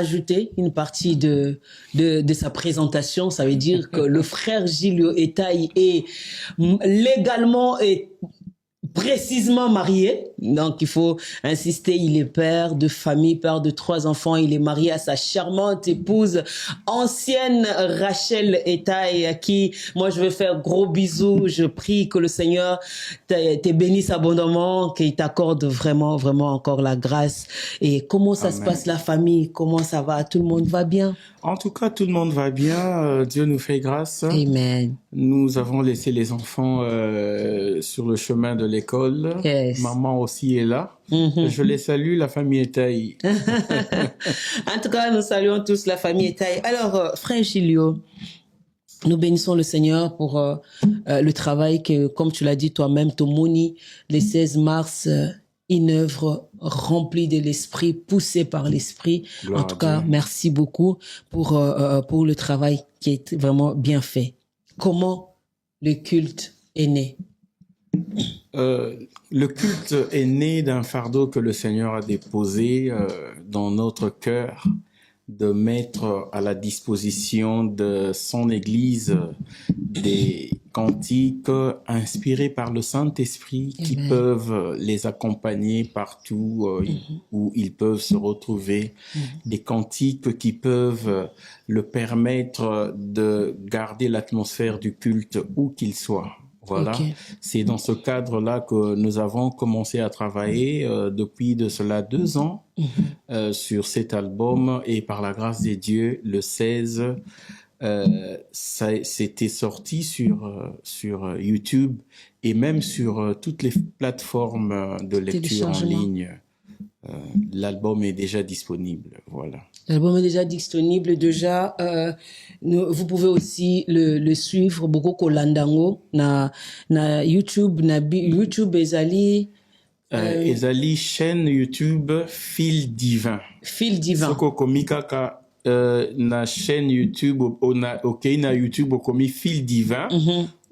ajouter une partie de sa présentation. Ça veut dire que le frère Gilio Etaï est légalement et précisément marié, donc il faut insister, il est père de famille, père de 3 enfants, il est marié à sa charmante épouse, ancienne Rachel Etaï, à qui moi je vais faire gros bisous, je prie que le Seigneur te bénisse abondamment, qu'il t'accorde vraiment, vraiment encore la grâce. Et comment ça se passe la famille, comment ça va, tout le monde va bien? En tout cas, tout le monde va bien, Dieu nous fait grâce. Amen. Nous avons laissé les enfants sur le chemin de l'école. Yes. Maman aussi est là. Je les salue, la famille Etaï. En tout cas, nous saluons tous la famille Etaï. Alors, frère Gilio, nous bénissons le Seigneur pour le travail que, comme tu l'as dit toi-même, Tomoni, le 16 mars, une œuvre remplie de l'esprit, poussée par l'esprit. En tout cas, merci beaucoup pour le travail qui est vraiment bien fait. Comment le culte est né? Le culte est né d'un fardeau que le Seigneur a déposé dans notre cœur, de mettre à la disposition de son Église des cantiques inspirés par le Saint-Esprit qui peuvent les accompagner partout où ils peuvent se retrouver, des cantiques qui peuvent le permettre de garder l'atmosphère du culte où qu'il soit. Voilà, c'est dans ce cadre-là que nous avons commencé à travailler depuis de cela 2 ans sur cet album, et par la grâce de Dieu, le 16, c'était sorti sur YouTube et même sur toutes les plateformes de lecture en ligne. L'album est déjà disponible, voilà. L'album est déjà disponible. Déjà, vous pouvez aussi le suivre beaucoup kolandango na YouTube, YouTube ezali ezali chaîne YouTube Fil Divin. Fil Divin. Soko komikaka na chaîne YouTube na YouTube okomi Fil Divin.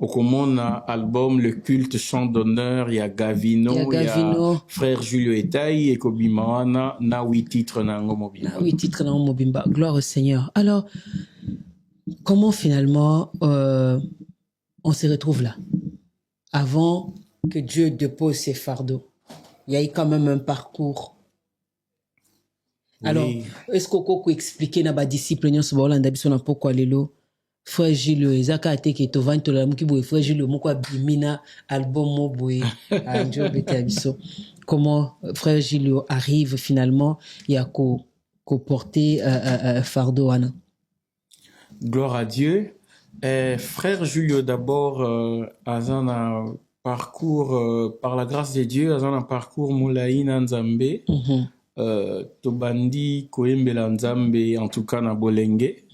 Okomona album Le Culte Chant d'honneur, il y a Gavino, il y a Frère Julio Etaï et Kobimana, na 8 titres na Mobimba. Na 8 titres na Mobimba. Gloire au Seigneur. Alors, comment finalement on se retrouve là? Avant que Dieu dépose ses fardeaux, il y a eu quand même un parcours. Alors, est-ce qu'on peut expliquer na ba disciple nyo so ba biso na pourquoi lelo? Frère Gilles, ezaka ateke to vanto la muki boy Frère Gilles moko abimina album mo boy a Dieu bete abiso. Comment Frère Gilles arrive finalement ya ko porter fardeau ana? Gloire à Dieu. Frère Julio d'abord azana parcours par la grâce de Dieu, azana parcours moulaïna nzambe. Tobandi koembela nzambe en tout cas na bolenge.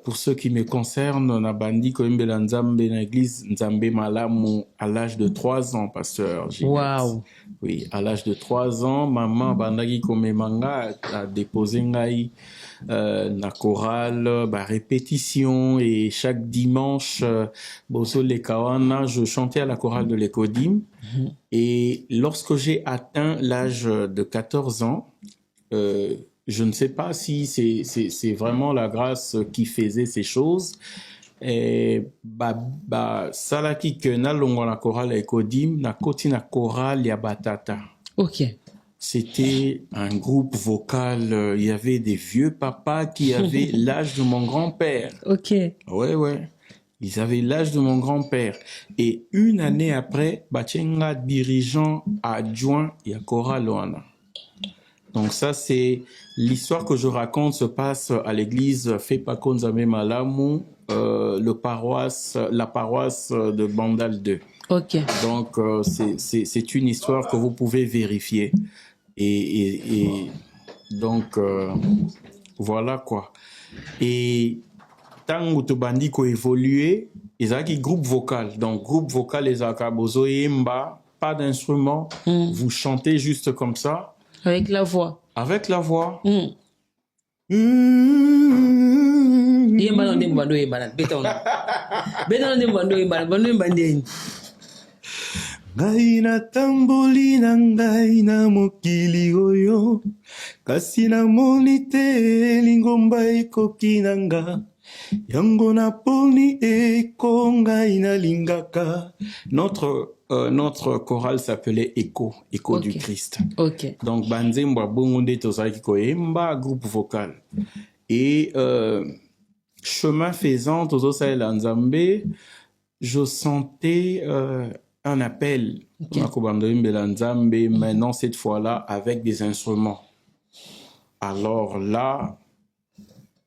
Pour ceux qui me concernent, na bandi koembela nzambe na église nzambe malamu à l'âge de 3 ans, pasteur. Wow. Oui, à l'âge de 3 ans, maman bandaki komemanga a déposé ngai na chorale, répétition, et chaque dimanche, boso le kawana, je chantais à la chorale de l'Ecodim. Et lorsque j'ai atteint l'âge de 14 ans, je ne sais pas si c'est vraiment la grâce qui faisait ces choses. Salaki que na longo na chorale Ekodim, na koti na chorale ya Batata. Ok. C'était un groupe vocal. Il y avait des vieux papas qui avaient l'âge de mon grand-père. Ok. Ouais. Ils avaient l'âge de mon grand-père. Et une année après, Bachenga dirigeant adjoint ya chorale Loana. Donc ça, c'est l'histoire que je raconte se passe à l'église Fepako Nzambe Malamu, la paroisse de Bandal 2. Ok. Donc c'est une histoire que vous pouvez vérifier. Et donc voilà quoi. Et tant que bandi ko évolué, ils ont un groupe vocal. Donc groupe vocal les akabozo yemba, pas d'instrument, vous chantez juste comme ça. Avec la voix. Avec la voix. Ngai na tamboli na ngai na mokili oyo kasi namoni te lingomba ekoki nanga yango naponi ekongai nalingaka. Notre chorale s'appelait Écho du Christ. Donc banzembo bongo nde tozalaki koyemba groupe vocal. Et chemin faisant tozosalela Nzambe, je sentais un appel maintenant cette fois-là avec des instruments. Alors là,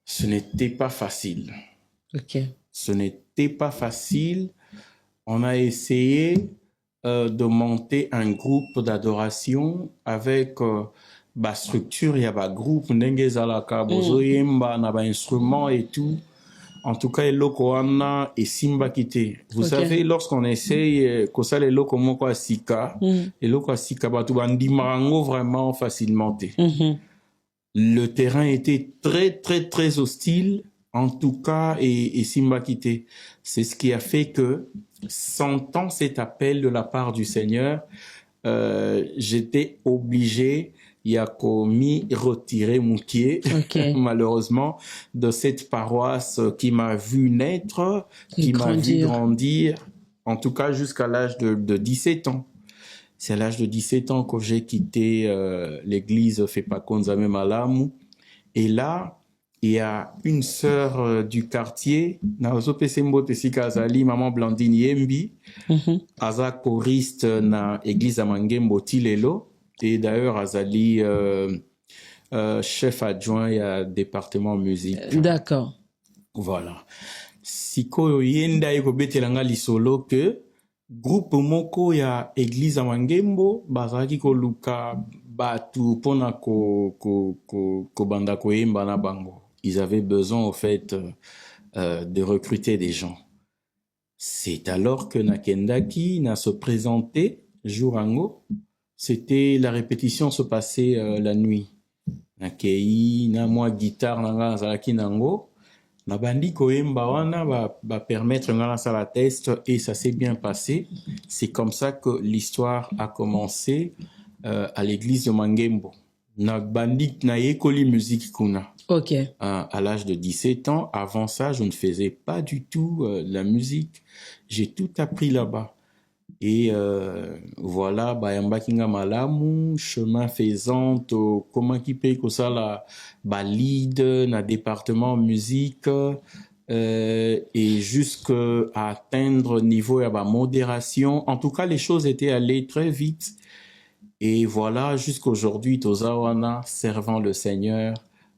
ce n'était pas facile. Ce n'était pas facile. On a essayé de monter un groupe d'adoration avec la structure, il y a un groupe, instruments et tout. En tout cas, Elokoana et Simba Kite. Vous savez, lorsqu'on essaye, que les loko moko asika, les loko asika batu bandi marango vraiment facilement. Le terrain était très hostile, en tout cas, et Simba Kite. C'est ce qui a fait que, sentant cet appel de la part du Seigneur, j'étais obligé il a commis retirer mon pied, malheureusement, de cette paroisse qui m'a vu naître, qui m'a vu grandir, en tout cas jusqu'à l'âge de 17 ans. C'est à l'âge de 17 ans que j'ai quitté l'église Fepakonzame Malamu. Et là, il y a une sœur du quartier, Naozo Pesembo Tesika Azali, maman Blandine Yembi, Aza choriste na église Amangembo Tilelo. Et d'ailleurs, Azali, chef adjoint à département musique. D'accord. Voilà. Siko yenda yeko betelanga lisolo que groupe moko ya église Amangembo bazaki ko luka batu pona ko banda ko yemba na bango. Ils avaient besoin au fait de recruter des gens. C'est alors que Nakendaki n'a se présenté Jourango. C'était la répétition se passait la nuit. Nakei na moi guitare nanga zalaki nango na bandi koemba wana ba permettre ngala sa la test et ça s'est bien passé. C'est comme ça que l'histoire a commencé à l'église de Mangembo. Na bandi na ekoli musique kuna. À l'âge de 17 ans, avant ça, je ne faisais pas du tout la musique. J'ai tout appris là-bas. Et voilà, Bayamba Kinga Malamu, chemin faisant, comment qui paye que ça la balide, na département musique, et jusqu'à atteindre niveau à modération. En tout cas, les choses étaient allées très vite. Et voilà, jusqu'aujourd'hui, Tozawana, servant le Seigneur,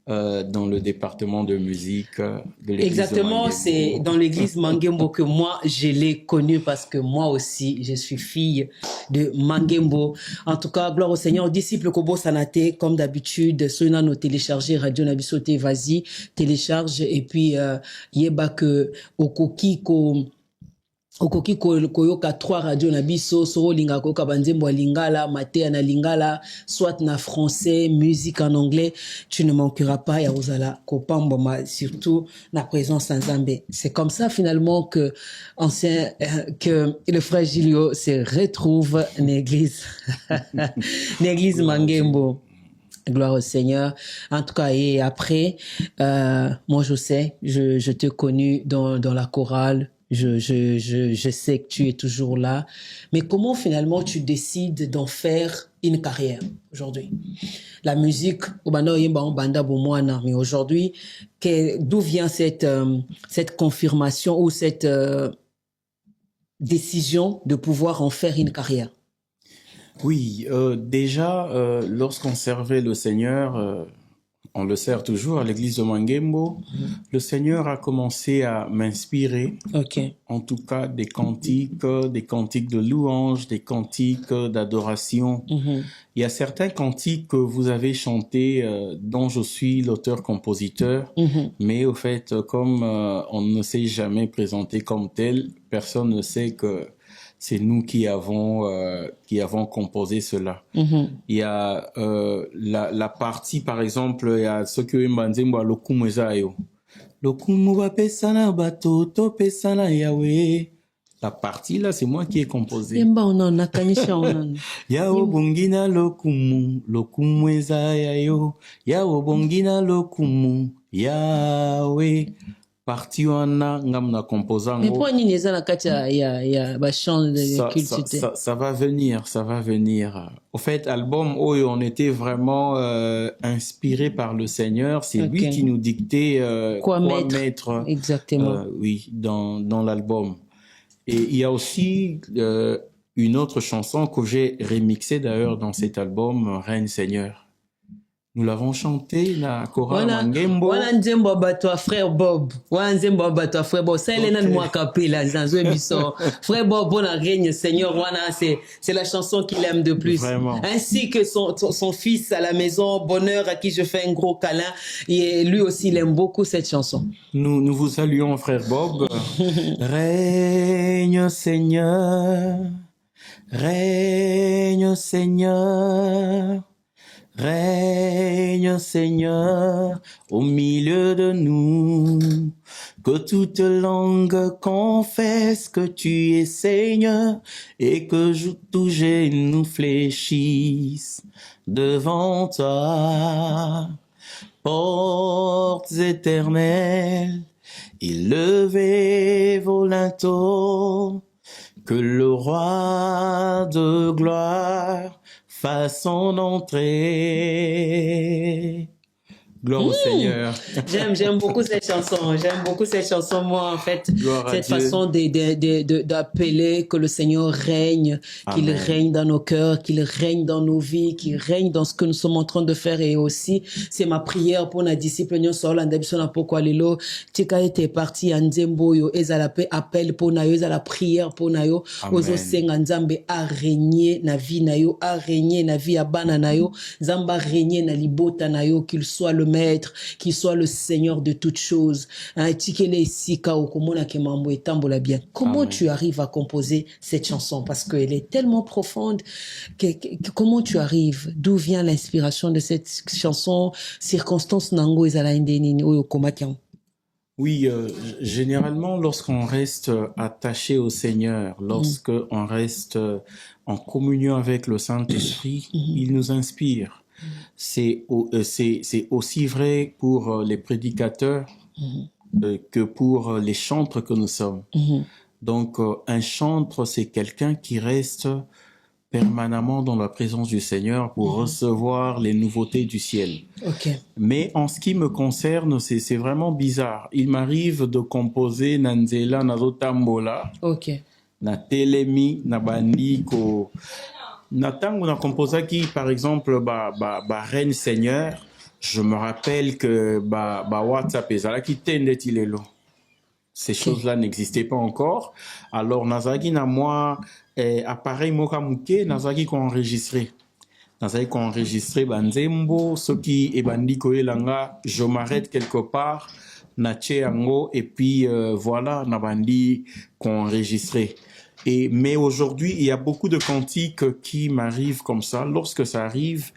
dans le département de musique de l'église. Exactement, c'est dans l'église Mangembo que moi je l'ai connu parce que moi aussi je suis fille de Mangembo. En tout cas, gloire au Seigneur. Disciple Kobo Sanate, comme d'habitude, Sona nous télécharger Radio Nabisote, vas-y, télécharge et puis yeba que okoki koyoka 3 radio na biso soro linga koyoka banzembo lingala matea na lingala soit na français musique en anglais, tu ne manqueras pas ya ozala kopamboma surtout na présence Nzambe. C'est comme ça finalement que le frère Julio se retrouve en église l'église Mangembo. Gloire au Seigneur. En tout cas, et après, moi je sais, je t'ai connu dans la chorale. Je sais que tu es toujours là. Mais comment finalement tu décides d'en faire une carrière aujourd'hui? La musique, mais aujourd'hui, d'où vient cette confirmation ou cette décision de pouvoir en faire une carrière? Oui, déjà, lorsqu'on servait le Seigneur, on le sert toujours à l'église de Mangembo, le Seigneur a commencé à m'inspirer, en tout cas des cantiques de louange, des cantiques d'adoration. Il y a certains cantiques que vous avez chantés dont je suis l'auteur-compositeur, mais au fait, comme on ne s'est jamais présenté comme tel, personne ne sait que c'est nous qui avons composé cela. Il y a la partie, par exemple, il y a ce que Mbanzembo lokumu ezayo. Lokumu ba pesana bato to pesana Yahweh. La partie là, c'est moi qui ai composé. Yemba onon nakanyisha onon. Yao bongina lokumu ezaya yo. Yao bongina lokumu yawe. Partie wana ngamna composant. Mais pour nini eza na kati ya ba chant de culte. Ça va venir, ça va venir. Au fait, album Oyo, on était vraiment inspiré par le Seigneur. C'est lui qui nous dictait quoi mettre. Exactement. Oui, dans l'album. Et il y a aussi une autre chanson que j'ai remixée d'ailleurs dans cet album, Reine Seigneur. Nous l'avons chanté, la chorale Mangembo. Wana nzembo bato frère Bob. Wana nzembo bato frère Bob. Ça elena de moi capella dans un émission. Frère Bob, bon Reine Seigneur, wana c'est la chanson qu'il aime de plus. Vraiment. Ainsi que son fils à la maison, Bonheur, à qui je fais un gros câlin. Et lui aussi, il aime beaucoup cette chanson. Nous vous saluons, frère Bob. Règne Seigneur. Règne Seigneur. Règne Seigneur au milieu de nous, que toute langue confesse que tu es Seigneur et que tout genou fléchisse devant toi. Portes éternelles, élevez vos linteaux, que le roi de gloire fasse son entrée. Gloire au Seigneur. J'aime beaucoup cette chanson. J'aime beaucoup cette chanson. Moi, en fait, cette façon d'appeler que le Seigneur règne, qu'il règne dans nos cœurs, qu'il règne dans nos vies, qu'il règne dans ce que nous sommes en train de faire. Et aussi, c'est ma prière pour la disciple. Pourquoi lelo tika était parti en Nzembo yo ezala pe appel pour nayo ezala prière pour nayo ozo senga nzambe a régner na vie nayo, a régner na vie ya bana nayo, nzamba régner na libota nayo, qu'il soit le maître, qu'il soit le Seigneur de toutes choses. Comment tu arrives à composer cette chanson? Parce qu'elle est tellement profonde. Comment tu arrives? D'où vient l'inspiration de cette chanson? Circonstance nango ezala indeni oyo komatian. Oui, généralement, lorsqu'on reste attaché au Seigneur, lorsqu'on reste en communion avec le Saint-Esprit, il nous inspire. C'est aussi vrai pour les prédicateurs que pour les chantres que nous sommes. Donc, un chantre, c'est quelqu'un qui reste permanemment dans la présence du Seigneur pour recevoir les nouveautés du ciel. Mais en ce qui me concerne, c'est vraiment bizarre. Il m'arrive de composer Nanzela Nazotambola, na Telemi, na Bandiko. Natango na composaki par exemple Reine Seigneur, je me rappelle que WhatsApp ezala ki tende tilelo. Ces choses-là n'existaient pas encore. Alors nazaki na moi appareil moka muke nazaki ko enregistrer. Nazaki ko enregistrer banzembo soki ebandi ko elanga, je m'arrête quelque part na tcheango et puis voilà na bandi ko enregistrer. Mais aujourd'hui, il y a beaucoup de cantiques qui m'arrivent comme ça. Lorsque ça arrive,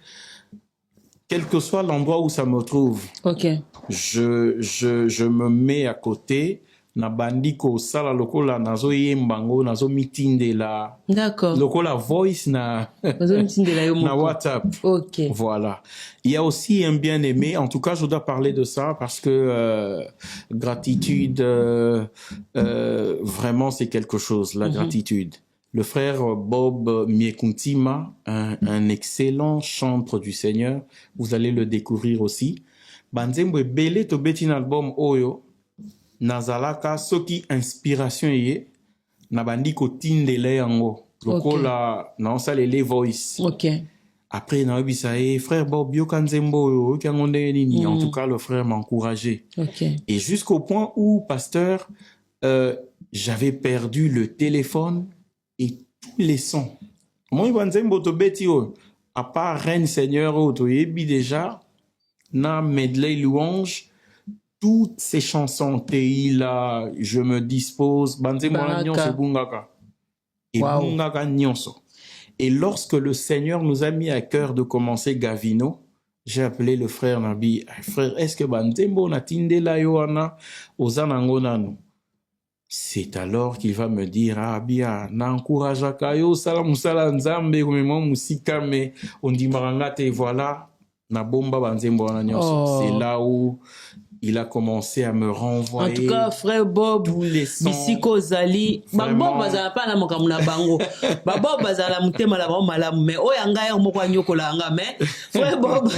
quel que soit l'endroit où ça me trouve, je me mets à côté. Na bandiko sala lokola nazo yembango nazo mitinde la. D'accord. Lokola voice na na WhatsApp. Voilà. Il y a aussi un bien-aimé. En tout cas, je dois parler de ça parce que gratitude, vraiment, c'est quelque chose. La gratitude. Le frère Bob Miekuntima, un excellent chantre du Seigneur. Vous allez le découvrir aussi. Banzembo belé to betin album Oyo. Nazalaka soki inspiration ye na bandi ko tindele yango lokola na osalele voice. Après na obisa frère Bob yo kanzembo yo kangonde nini. En tout cas le frère m'a encouragé. Et jusqu'au point où pasteur j'avais perdu le téléphone et tous les sons. Moi banzembo to beti yo à part Reine Seigneur o to yebi déjà na medley louange. Toutes ces chansons, Teila, Je me dispose, et lorsque le Seigneur nous a mis à cœur de commencer Gavino, j'ai appelé le frère Nabi, frère, est-ce que Banzembo na tindela yoana ozanango nanu? c'est alors qu'il va me dire, ah bien, n'encourage kayo, salam salam nzambe, comme moi, musika, mais on dit marangate, et voilà, na bomba banzembo wana nyonso. C'est là où il a commencé à me renvoyer. En tout cas, frère Bob, tous les sons. Bisiko Zali, Bob bazala pa na mokamuna bango. Bob bazala mutema la ba malamu, mais oyanga ya moko nyokola nga, mais frère Bob,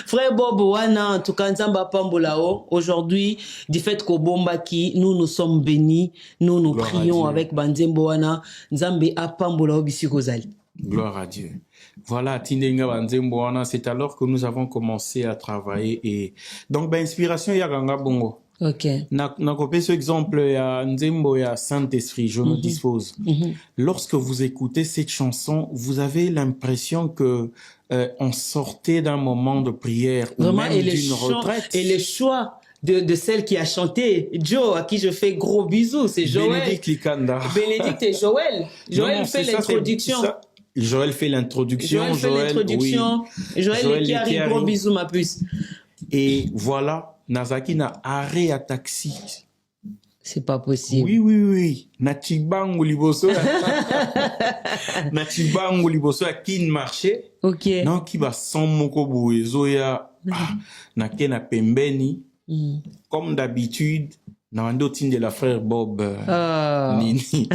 frère Bob wana, en tout cas nzamba pambolao. Aujourd'hui, du fait qu'au Bombaki, nous sommes bénis, nous prions avec Banzembo wana, nzambe apambolao Bisiko Zali. Gloire à Dieu. Voilà, Tindenga Banzemboana, c'est alors que nous avons commencé à travailler et donc inspiration ya ganga bongo. OK. Na copé ce exemple ya Nzembo ya Saint-Esprit, je me dispose. Lorsque vous écoutez cette chanson, vous avez l'impression que on sortait d'un moment de prière ou vraiment, même d'une retraite. Et les choix de celle qui a chanté, Joe, à qui je fais gros bisous, c'est Joël. Bénédicte Likanda. Bénédicte et Joël. Joël fait l'introduction. Joël fait l'introduction. Joël qui arrive, gros bisous ma puce. Et voilà, Nazaki na arrêt à taxi. C'est pas possible. Oui. Nachibangu liboso. Nachibangu liboso à kin marché. OK. Non, qui va sans moko bouezo ya na kena pembeni. Comme d'habitude, Nando de la frère Bob Nini.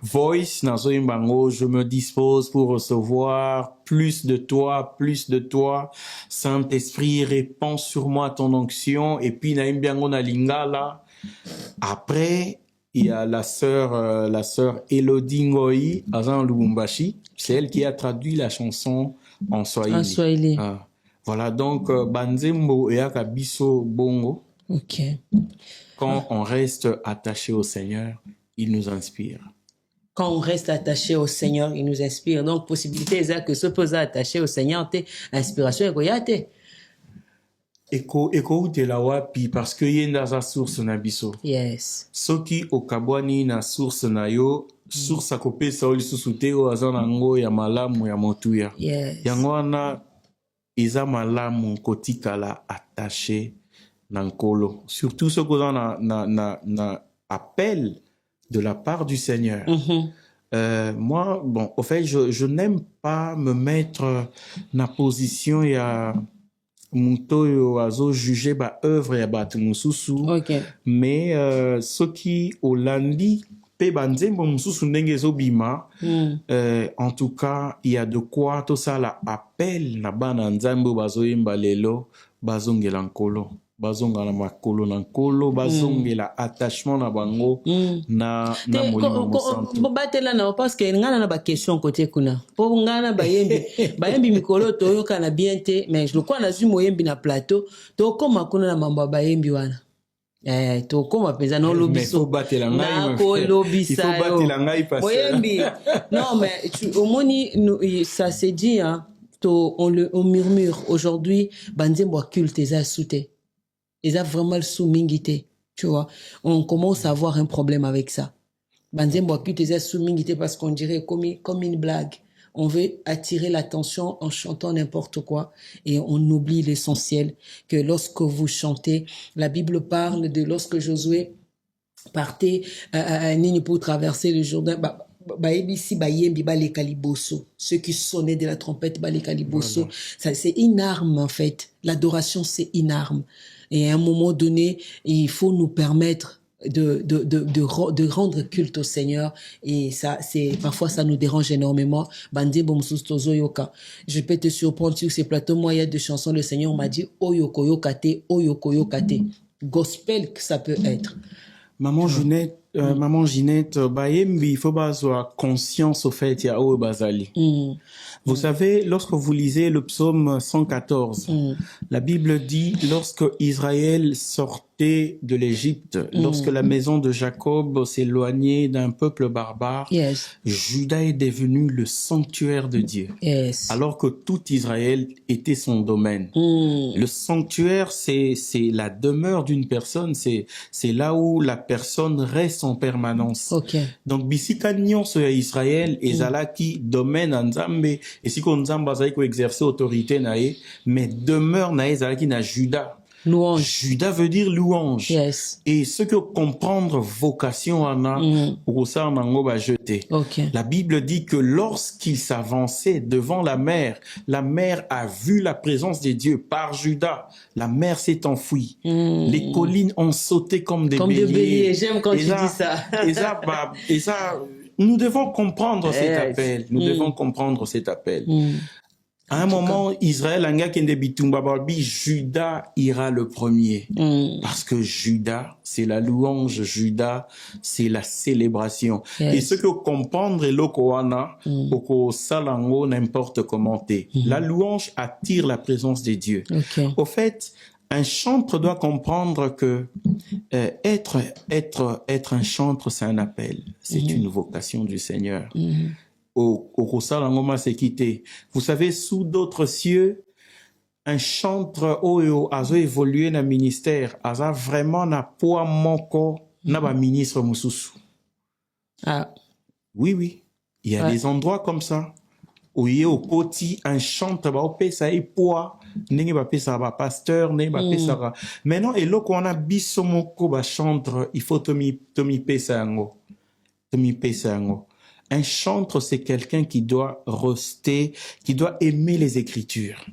Voice, Nazoimbango, je me dispose pour recevoir plus de toi. Saint-Esprit, répands sur moi ton onction. Et puis, Naimbiango na lingala. Après, il y a la sœur Elodie Ngoi, Azan Lubumbashi. C'est elle qui a traduit la chanson en Swahili. En Swahili. Voilà, donc, Banzembo et Akabiso Bongo. OK. Quand on reste attaché au Seigneur, il nous inspire. Quand on reste attaché au Seigneur, il nous inspire. Donc, possibilité, c'est que se poser attaché au Seigneur, t'es inspiration, et goyate. Eko de la wapi, parce que yenda sa source na biso. Yes. Soki okabwani na source na yo, source akope sa oli susute o azana ngo ya malamu ya motuya. Yes. Yango wana, iza malamu kotikala attaché Nankolo. Surtout ce qu'on a appel de la part du Seigneur. Moi, bon, au fait, je n'aime pas me mettre na position ya muto yo azo juger ba œuvre ya batu mususu. OK. Mais ce qui Hollandi pe banzembo mususu ndenge zobima, en tout cas, il y a de quoi tout ça la appel na bana nzambo bazoyemba lelo bazongela nkolo. Bazonga na makolo na nkolo, bazongela attachement na bango na molimo mosantu. Batela na parce que ngana na ba question côté kuna. Po ngana bayembi mikolo to yoka na bien te, mais je le crois na zu moyembi na plateau, to koma kuna na mamba bayembi wana. To koma penza no lobiso. Batela ngai. Ko lobisa. Il faut batela ngai parce moyembi. Non mais au moni ça s'est dit hein, on murmure aujourd'hui banzembo culte za soute. Ils ont vraiment le sous-mingité, tu vois. On commence à avoir un problème avec ça. Banzembo accuse les sous-mingité parce qu'on dirait comme une blague. On veut attirer l'attention en chantant n'importe quoi et on oublie l'essentiel que lorsque vous chantez, la Bible parle de lorsque Josué partait à Nini pour traverser le Jourdain. Ceux qui sonnaient de la trompette, voilà. Ça, c'est une arme en fait. L'adoration, c'est une arme. Et à un moment donné, il faut nous permettre de rendre culte au Seigneur. Et ça, parfois, ça nous dérange énormément. Je peux te surprendre sur ces plateaux. Moi, il y a des chansons, le Seigneur m'a dit, Oyoko Yokate, Oyoko Yokate. Gospel que ça peut être. Maman Ginette, il faut avoir conscience au fait, il y a Bazali. Vous savez, lorsque vous lisez le psaume 114, la Bible dit, lorsque Israël sortait de l'Égypte, lorsque la maison de Jacob s'éloignait d'un peuple barbare, Juda est devenu le sanctuaire de Dieu. Alors que tout Israël était son domaine. Le sanctuaire, c'est la demeure d'une personne, c'est là où la personne reste en permanence. Donc, bisika nyonso ya Israël, ezalaki domaine en Nzambe, et si qu'on Nzamba zali ko exercer autorité nae, mais demeure nae ezalaki na Juda. Louange. Juda veut dire louange. Yes. Et ce que comprendre vocation en a, pour ça on en va jeter. Ok. La Bible dit que lorsqu'il s'avançait devant la mer a vu la présence de Dieu par Juda. La mer s'est enfouie. Les collines ont sauté comme des béliers. Comme des béliers. J'aime quand tu dis ça. Et ça, nous devons comprendre cet appel. Nous devons comprendre cet appel. À un moment, Israël, Juda ira le premier. Parce que Juda, c'est la louange. Juda, c'est la célébration. Yes. Et ce que comprendre est l'okoana, oko salango, n'importe comment. La louange attire la présence de Dieu. Okay. Au fait, un chantre doit comprendre que être un chantre, c'est un appel. C'est une vocation du Seigneur. Vous savez, sous d'autres cieux, un chantre a évolué dans le ministère, a vraiment na poids moko na ba ministre mususu. Ah. Oui. Il y a des endroits comme ça. Où il y a au côté un chantre ba opesa et poids n'engi ba pesa ba pasteur n'engi ba pesa ba. Maintenant et là qu'on a biso moko ba chantre, il faut tomi pesa yango. Tomi pesa yango. Un chantre, c'est quelqu'un qui doit rester, qui doit aimer les Écritures.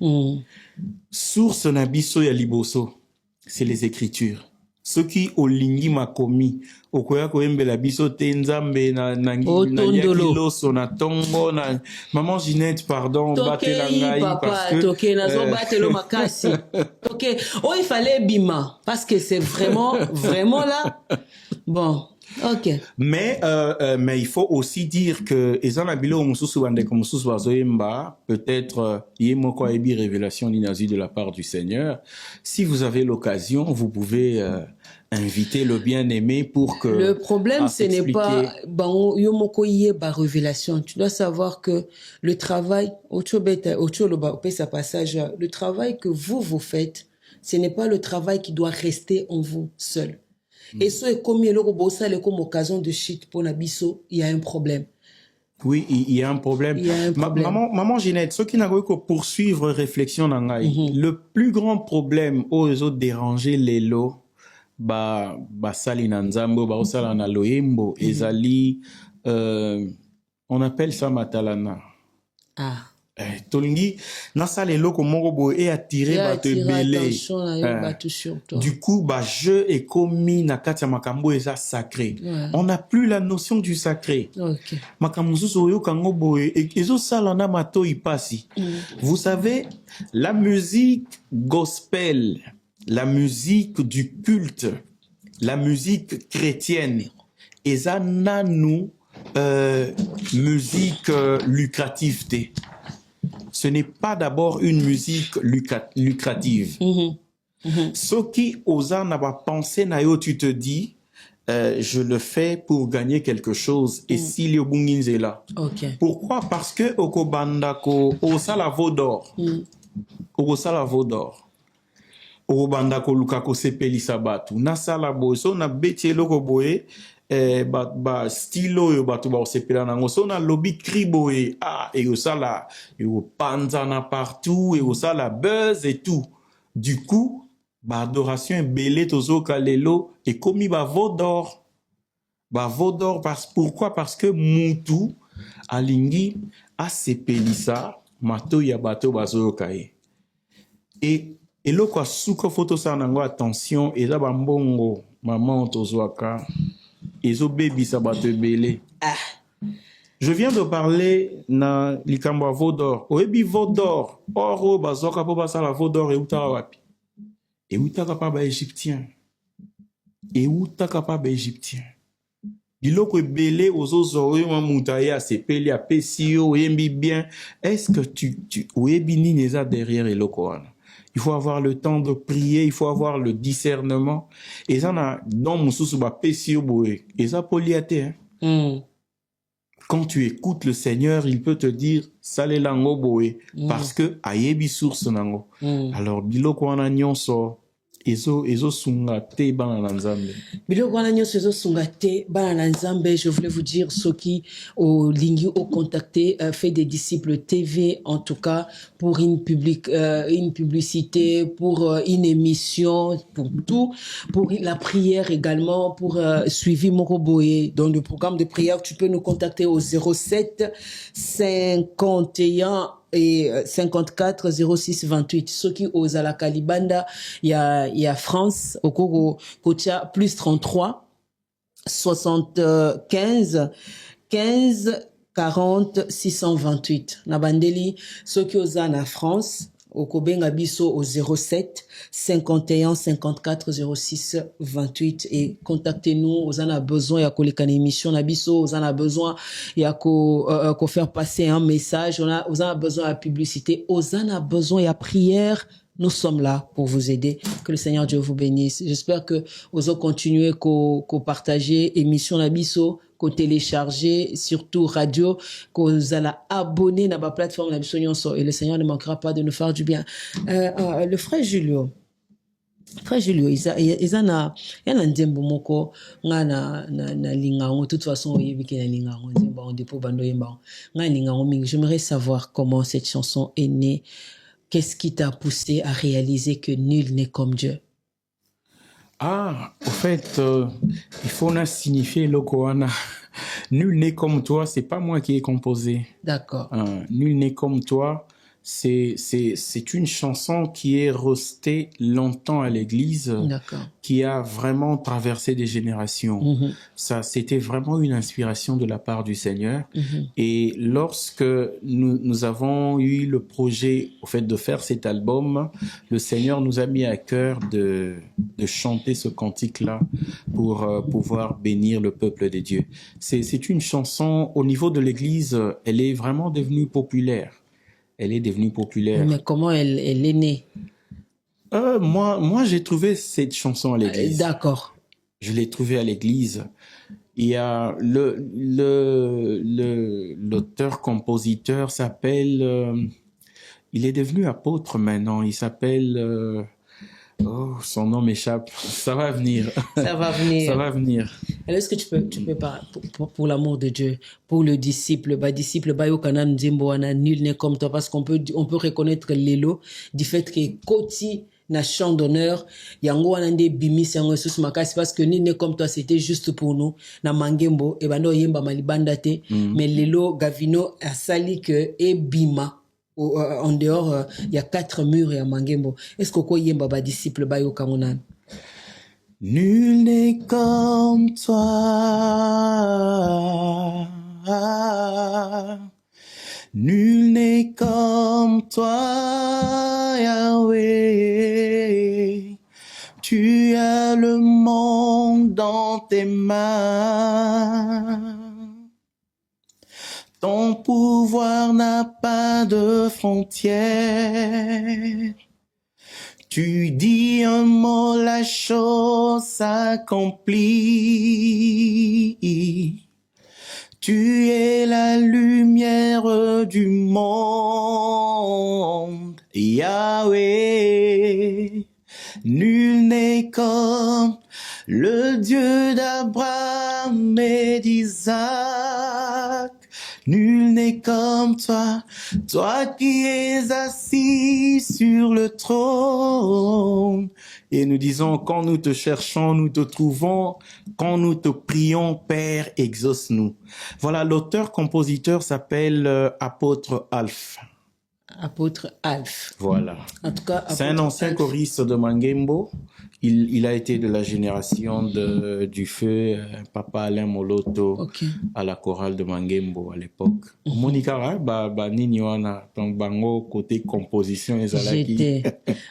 Source nabiso ya liboso, c'est les Écritures. Ce qui au lingi makomi, okoya koembe la biso tenzambe na yakiloso na tongo na maman Ginette pardon batela ngai parce que toke nazo batelo makasi. Toke oh il fallait bima parce que c'est vraiment là. Bon. Ok. Mais il faut aussi dire que peut-être yemoko ebi révélation ninazi de la part du Seigneur. Si vous avez l'occasion, vous pouvez inviter le bien-aimé pour que le problème ce n'est pas yomoko yeba révélation. Tu dois savoir que le travail le travail que vous faites, ce n'est pas le travail qui doit rester en vous seul. Et ce comme comme occasion de shit pour Nabiso, il y a un problème. Oui, il y a un problème. Maman Ginette, ceux qui n'ont pas poursuivre réflexion le plus grand problème aux autres déranger les lots, sali nanzambo, sala na loembo, ezali, on appelle ça matalana. Ah. Tolingi nasale loko moko boye et attirer bato belé. Du coup jeu est commis na kati ya makambo eza sacré. On n'a plus la notion du sacré. Okay. Makambo zuzo yo kango boye ezo sala na mato ipasi. Vous savez, la musique gospel, la musique du culte, la musique chrétienne eza nanu musique lucrative. Ce n'est pas d'abord une musique lucrative. Ce qui osa n'a pas pensé na yo, tu te dis, je le fais pour gagner quelque chose. Et s'il y a bunginzela. Pourquoi? Parce que okobandako osala vaudor. Okosala vaudor. Okobandako lukako sepeli sabatu. Nasala boy so na beti loko boy. Stilo yo batu ba osepela nango so na lobby kribo et osala yo panzana partout et osala buzz et tout. Du coup adoration belé tozo kalelo et komi vaudor pourquoi? Parce que mutu alingi asepelisa mato ya bato bazo kae et loko suko photo sa nango attention et za bambongo maman tozwaka. Je viens de parler na likambo vaudor. Oebi vaudor. Oro bazoka po basala vaudor eutaka wapi? Eutaka pa ba égyptien. Biloko ebele ozozo oyo mamuta ya sepeli apesi yo oyembi bien. Est-ce que tu oebi nini eza derrière eloko wana? Il faut avoir le temps de prier, il faut avoir le discernement. Et ça, dans mon sous-ba pesio boé. Et ça, poliate, hein. Quand tu écoutes le Seigneur, il peut te dire, salé lango boé. Parce que, ayebi source nango. Alors, biloko wana nyonso, ezosunga te bana na Nzambe. Biloko wana nyonso ezosunga te bana na Nzambe. Je voulais vous dire soki olingi o contacter fait des disciples TV en tout cas pour une publicité, pour une émission, pour tout, pour la prière également, pour suivi Moroboé. Dans le programme de prière, tu peux nous contacter au 07 51 et 54 06 28. Ceux qui osent à la Calibanda, il y a France, au Congo, Kocha, plus 33 75 15 40 628. Nabandeli, ceux qui osent à France, au Kobenga Bisso au 07 51 54 06 28 et contactez-nous. Vous en a besoin, il y a une émission Nabiso, vous en a besoin, il y a qu'à faire passer un message, vous en a besoin de la publicité, vous en a besoin, il y a prière. Nous sommes là pour vous aider. Que le Seigneur Dieu vous bénisse. J'espère que vous allez continuer qu'au partager émission Nabiso, qu'au télécharger, surtout radio, qu'aux allez abonner à la plateforme Nabiso Nyonso. Et le Seigneur ne manquera pas de nous faire du bien. Le frère Julio, ils en a ndembo moko nga na lingango. De toute façon, il y a lingango ndembo on dépôt bando yemba. Nga lingango mingi. J'aimerais savoir comment cette chanson est née. Qu'est-ce qui t'a poussé à réaliser que nul n'est comme Dieu? Ah, au fait, il faut signifier le Koana. Nul n'est comme toi, c'est pas moi qui ai composé. D'accord. Nul n'est comme toi, c'est une chanson qui est restée longtemps à l'église, qui a vraiment traversé des générations. Ça, c'était vraiment une inspiration de la part du Seigneur. Et lorsque nous avons eu le projet, au fait, de faire cet album, le Seigneur nous a mis à cœur de chanter ce cantique-là pour pouvoir bénir le peuple de Dieu. C'est une chanson, au niveau de l'église, elle est vraiment devenue populaire. Elle est devenue populaire. Mais comment elle est née? Moi, j'ai trouvé cette chanson à l'église. D'accord. Je l'ai trouvée à l'église. Il y a l'auteur-compositeur s'appelle... il est devenu apôtre maintenant. Il s'appelle... son nom m'échappe. Ça va venir. Ça va venir. Ça va venir. Alors, est-ce que tu peux pas, pour l'amour de Dieu, pour le disciple, Bayokanan Nzimboana, nul n'est comme toi, parce qu'on peut reconnaître l'élo du fait que Koti na chant d'honneur, yango anande bimi sango sous makasi, parce que nul n'est comme toi, c'était juste pour nous, na mangembo, et bando yemba malibandate, mais l'élo Gavino a sali que e bima. En dehors, il y a 4 murs et à Mangembo. Est-ce que quoi yemba ba disciple bayo kamonan? Nul n'est comme toi, nul n'est comme toi, Yahweh. Tu as le monde dans tes mains. Ton pouvoir n'a pas de frontières. Tu dis un mot, la chose s'accomplit. Tu es la lumière du monde, Yahweh. Nul n'est comme le Dieu d'Abraham et d'Isaac. Nul n'est comme toi, toi qui es assis sur le trône. Et nous disons, quand nous te cherchons, nous te trouvons. Quand nous te prions, Père, exauce-nous. Voilà, l'auteur-compositeur s'appelle Apôtre Alf. Apôtre Alf. Voilà. En tout cas, c'est un ancien choriste de Mangembo. Il a été de la génération du feu Papa Alain Moloto à la chorale de Mangembo à l'époque. Monica, donc bango côté composition et zalaki.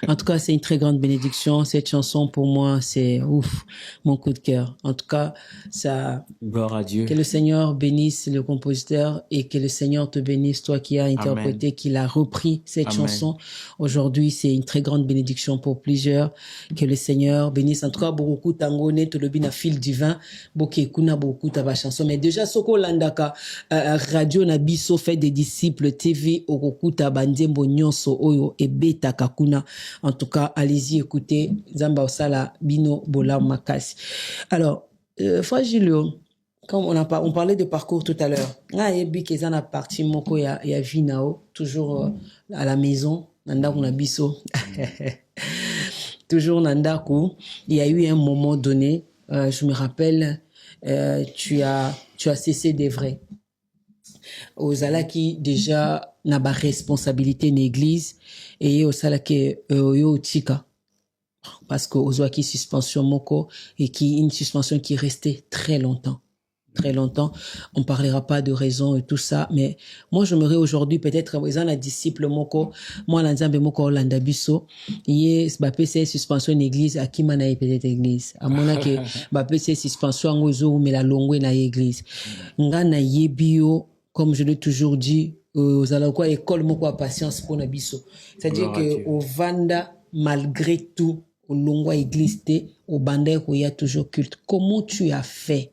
En tout cas, c'est une très grande bénédiction. Cette chanson pour moi, c'est ouf, mon coup de cœur. En tout cas, ça. Gloire à Dieu. Que le Seigneur bénisse le compositeur et que le Seigneur te bénisse, toi qui as interprété, qui l'a repris. repris cette Amen. chanson. Aujourd'hui, c'est une très grande bénédiction pour plusieurs. Que le Seigneur bénisse. En tout cas, beaucoup tangone, tout le bien fil divin. Boké kuna beaucoup ta chanson. Mais déjà, soko landaka, radio na biso fait des disciples TV, okuta bandembo nyonso oyo ebeta kakuna. En tout cas, allez-y, écoutez. Zamba osala bino bola makasi. Alors, Frère Julio, comme on parlait de parcours tout à l'heure. Ah, et bi qu'ils en a parti moko ya vinao, toujours à la maison, nanda kuna biso. Toujours nandaku. Il y a eu un moment donné, je me rappelle, tu as cessé d'œuvrer. Ozala qui déjà n'a pas responsabilité l'église et ozala qui yo tika. Parce que ozwa qui suspension moko et qui une suspension qui restait très longtemps. Très longtemps. On parlera pas de raison et tout ça, mais moi, j'aimerais aujourd'hui peut-être, ils ont un disciple moko, moi, l'anzambe moko Orlando Bisso, yé, bape c'est suspension en église, à qui mana peut-être église. À mon que, bape c'est suspension en ozo, mais la longue na église. Nga na yé bio, comme je l'ai toujours dit, aux alakwa école moko à patience pour na biso. C'est-à-dire que, au Vanda, malgré tout, au longwa église te, au bandé, où il y a toujours culte. Comment tu as fait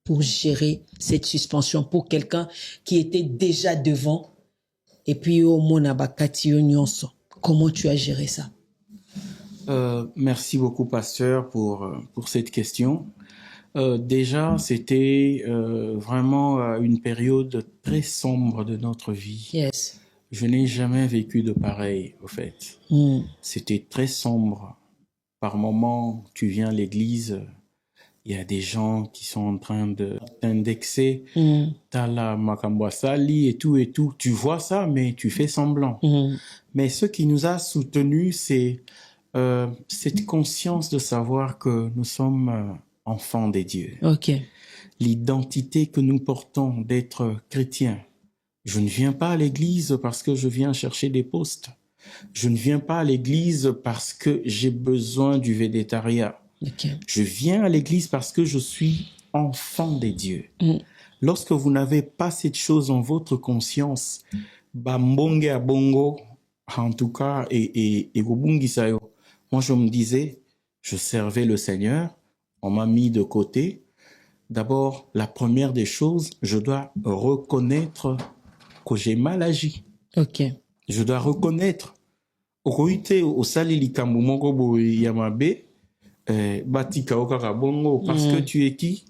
pour gérer cette suspension pour quelqu'un qui était déjà devant et puis au monabakati nyonso? Comment tu as géré ça? Merci beaucoup, pasteur, pour cette question. Déjà, c'était vraiment une période très sombre de notre vie. Yes. Je n'ai jamais vécu de pareil, au fait. C'était très sombre. Par moments, tu viens à l'église, il y a des gens qui sont en train de t'indexer. T'as la makambwasali et tout et tout. Tu vois ça, mais tu fais semblant. Mais ce qui nous a soutenus, c'est cette conscience de savoir que nous sommes enfants des dieux. Ok. L'identité que nous portons d'être chrétiens. Je ne viens pas à l'église parce que je viens chercher des postes. Je ne viens pas à l'église parce que j'ai besoin du végétariat. Okay. Je viens à l'église parce que je suis enfant des dieux. Lorsque vous n'avez pas cette chose en votre conscience, bambonge a bongo, en tout cas, et gobungi sayo. Moi, je me disais, je servais le Seigneur, on m'a mis de côté. D'abord, la première des choses, je dois reconnaître que j'ai mal agi. Ok. Je dois reconnaître. Okoite osali likambo moko boye yamabe, batika okaka bongo, parce que tu es qui?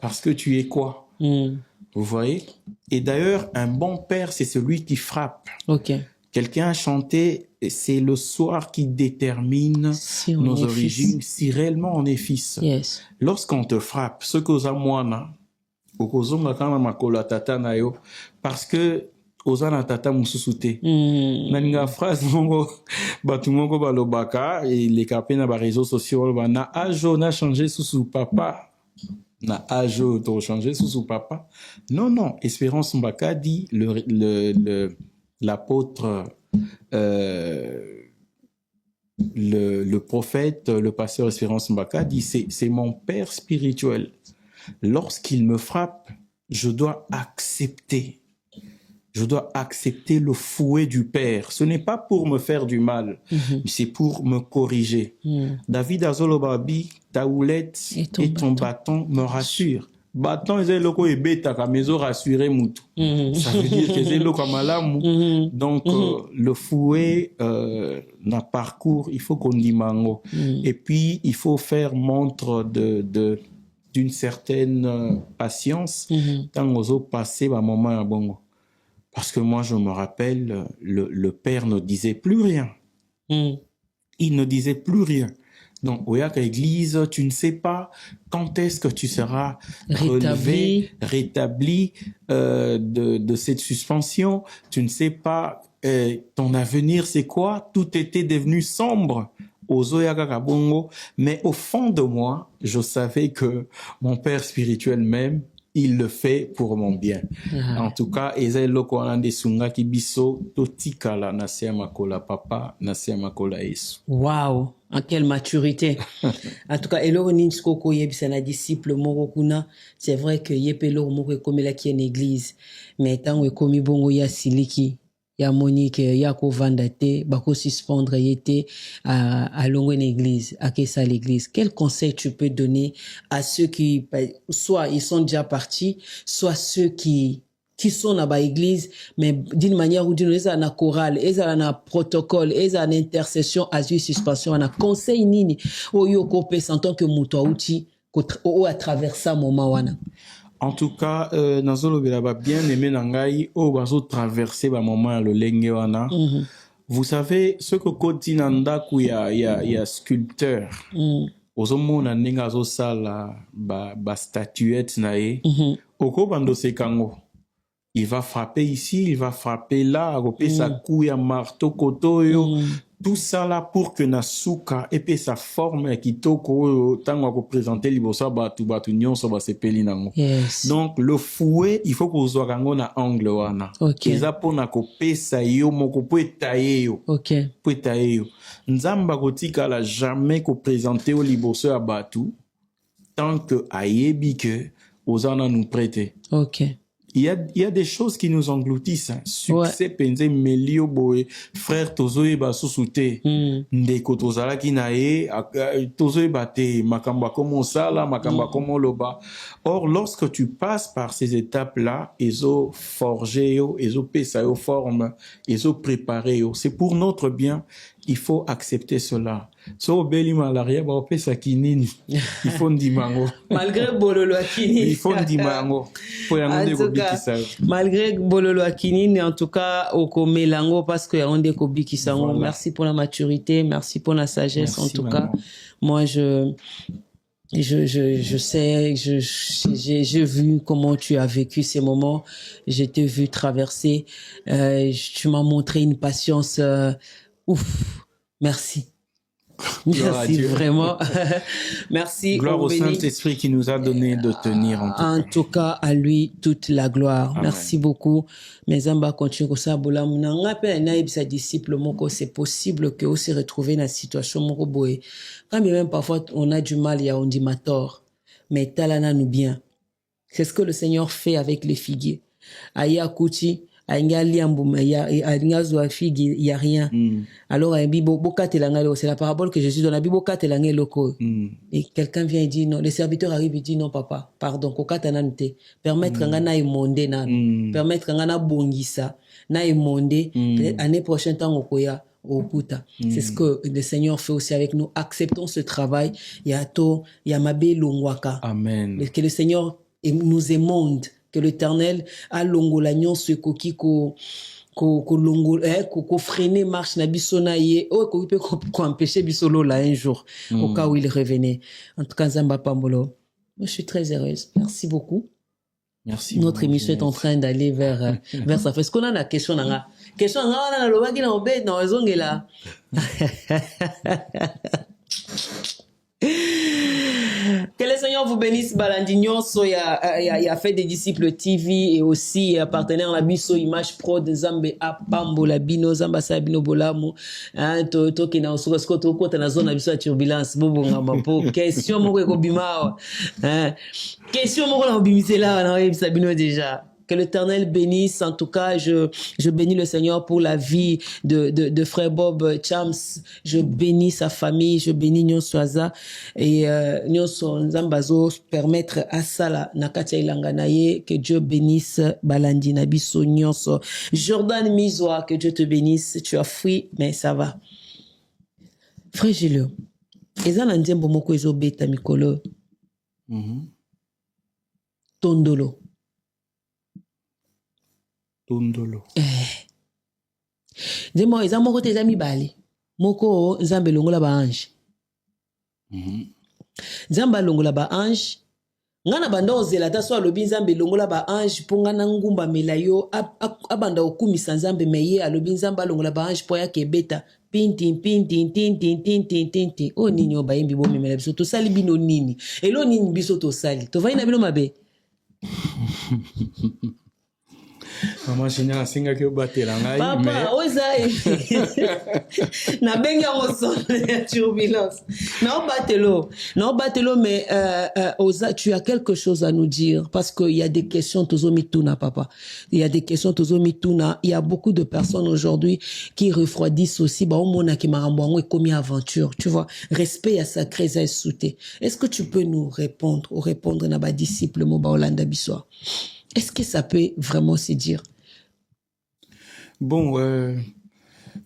Parce que tu es quoi? Vous voyez? Et d'ailleurs, un bon père, c'est celui qui frappe. Ok. Quelqu'un a chanté, c'est le soir qui détermine Si nos origines, si réellement on est fils. Yes. Lorsqu'on te frappe, ce que za mwana, okozonga kana makola tata na yo, parce que ozana tata mususu te. Naninga phrase mongo batu moko balobaka et les capés na ba réseaux sociaux na ajo na changé sous papa. Na ajo to changé sous papa. Non non, Espérance Mbaka dit l'apôtre le prophète, le pasteur Espérance Mbaka dit c'est mon père spirituel. Lorsqu'il me frappe, je dois accepter le fouet du Père. Ce n'est pas pour me faire du mal, mais c'est pour me corriger. David Azolobabi, ta houlette et ton bâton me rassurent. Bâton, c'est le et bêta, comme ils ont rassuré Moutou. Ça veut dire que c'est le comme Malamou. Donc, le fouet, n'a parcours, il faut qu'on y mango. Et puis, il faut faire montre d'une certaine patience, tant aux autres passer, un moment à bongo. Parce que moi, je me rappelle, le père ne disait plus rien. Il ne disait plus rien. Donc, au Yaka Église, tu ne sais pas quand est-ce que tu seras rétabli de cette suspension. Tu ne sais pas ton avenir, c'est quoi. Tout était devenu sombre aux Oyaka Kabongo. Mais au fond de moi, je savais que mon père spirituel même, il le fait pour mon bien. En tout cas, Ezaï Loko Anande Sunga Kibiso, Totikala Nasia Makola Papa, Nasia Makola Esu. Waouh! En quelle maturité! En tout cas, Elo Ninskoko Yebisana disciple Morokuna, c'est vrai que Yepelo Moko comme la qui est une église, mais tant que komi bongo ya siliki, ya Monique ya ko vandate bako suspendre yete à longue église à Kessa l'église. Quel conseil tu peux donner à ceux qui soit ils sont déjà partis, soit ceux qui sont dans l'église, mais d'une manière ou d'une autre, ils ont un chorale, ils ont un protocole, ils ont une intercession, à suspension, un conseil nini, ou yoko pe sentant que mouto outi, ou à travers ça, moment wana. En tout cas, Nazolo Belaba bien aimé Nangai, au bazo traverser ba moment le lenge wana. Vous savez, ce que Kotinanda, il y a sculpteur. Ozomona nenga zo sala ba statuette nae. Oko bando sekango. Il va frapper ici, il va frapper là, repé sa couille à marteau, kotoyo, tout ça là pour que Nasuka épée sa forme qui toko tant qu'on représenter libosa batu nyon so ba sepeli nango. Donc le fouet, il faut que vous orango na angle wana. Keza pona ko pesa yo moko po etaye yo. Po etaye yo. Nzamba kotika la jamais ko présenter au libosa batu tant que ayebi que ozana nous prêter. Il y a des choses qui nous engloutissent. Hein. Succès, penze, melio, boé, frère, tozoe, ba, sousouté. Ndeko, tozala, kinae, tozoe, bate, makamba, komo sala, makamba, komo loba. Or, lorsque tu passes par ces étapes-là, ezo forgé, ezo pesa, forme, ezo préparé, c'est pour notre bien. Il faut accepter cela. So beli malaria ba opesa kinini. Il faut ndimango. Malgré bololo akinini. Il faut ndimango. Malgré bololo akinini, en tout cas au melango parce que on de kobiki sango. Merci pour la maturité, merci pour la sagesse. Merci, en tout cas, moi je sais, j'ai vu comment tu as vécu ces moments. Je t'ai vu traverser. Tu m'as montré une patience. Ouf, merci. Merci vraiment. Merci. Gloire au Saint-Esprit qui nous a donné de tenir en tout cas à lui toute la gloire. Amen. Merci beaucoup. Mes amba continue comme ça bola muna ngape na sa disciple moko c'est possible que on se retrouve dans la situation moko boé. Quand même parfois on a du mal, il y a on dit ma tort. Mais talana nous bien. C'est ce que le Seigneur fait avec les figuiers. Aya kuti il y a rien. Alors, c'est la parabole que Jésus donne. Et quelqu'un vient et dit non. Le serviteur arrive et dit non, papa, pardon. Permettre qu'on ait mondé, permettre qu'on ait bongisa, na mondé. Peut-être année prochaine, tant au koya. C'est ce que le Seigneur fait aussi avec nous. Acceptons ce travail. Il y a mabé longwaka. Amen. Que le Seigneur nous émonde. Que l'Éternel a longo la nyon se koki ko longo ko freiner marche na bisona ye ko peut ko empêcher bisolo là un jour au cas où il revenait. En tout cas Nzamba Pambolo, moi je suis très heureuse. Merci beaucoup. Merci. Notre émission est en train d'aller vers ça. Est-ce qu'on a la question nanga on a le wagi na obé na ozongela. Que le Seigneur vous bénisse, Balandignon, il a fait des disciples TV et aussi partenaire la biso image pro de Zambe Apambo la bino Zamba Sabino Bolamo to ki na osuka skoto ko na zone biso turbulence bobo ngamba po question moko ko bimao question moko na bimisela na Sabino déjà. Que l'Éternel bénisse. En tout cas, je bénis le Seigneur pour la vie de frère Bob Chams. Je bénis sa famille. Je bénis Nyonswaza. Et Nyonso Nzambazo permettre à Sala Nakatia Ilanganaye que Dieu bénisse Balandi Nabiso Nyonso. Jordan Mizoa, que Dieu te bénisse. Tu as fui, mais ça va. Frère Gilles, Eza Nandiembo Moko Ezo Beta Mikolo. Tondolo. Tondolo. Dis-moi, ils ont moko tes amis bali. Moko Nzambe longola ba ange. Nzamba longola ba ange. Ngana banda ozela ta so alobi Nzambe longola ba ange ponga na ngumba melayo abanda okumisa Nzambe meye alobi Nzamba longola ba ange po ya kebeta pintin o nini obayembi bo memela biso to sali bino nini elo nini biso to sali to vai na bino mabe. Maman Ginette asenga ke batela ngai Papa, ozai. Na bengi yango sonne ya turbulence. Non, batelo, mais Oza, tu as quelque chose à nous dire parce qu'il y a des questions tozomituna, papa. Il y a des questions tozomituna. Il y a beaucoup de personnes aujourd'hui qui refroidissent aussi. Bah, au mona qui m'a et commis aventure. Tu vois, respect à sacré et souté. Est-ce que tu peux nous répondre ou répondre à ba disciple mo ba Olanda Bissoa? Est-ce que ça peut vraiment se dire? Bon,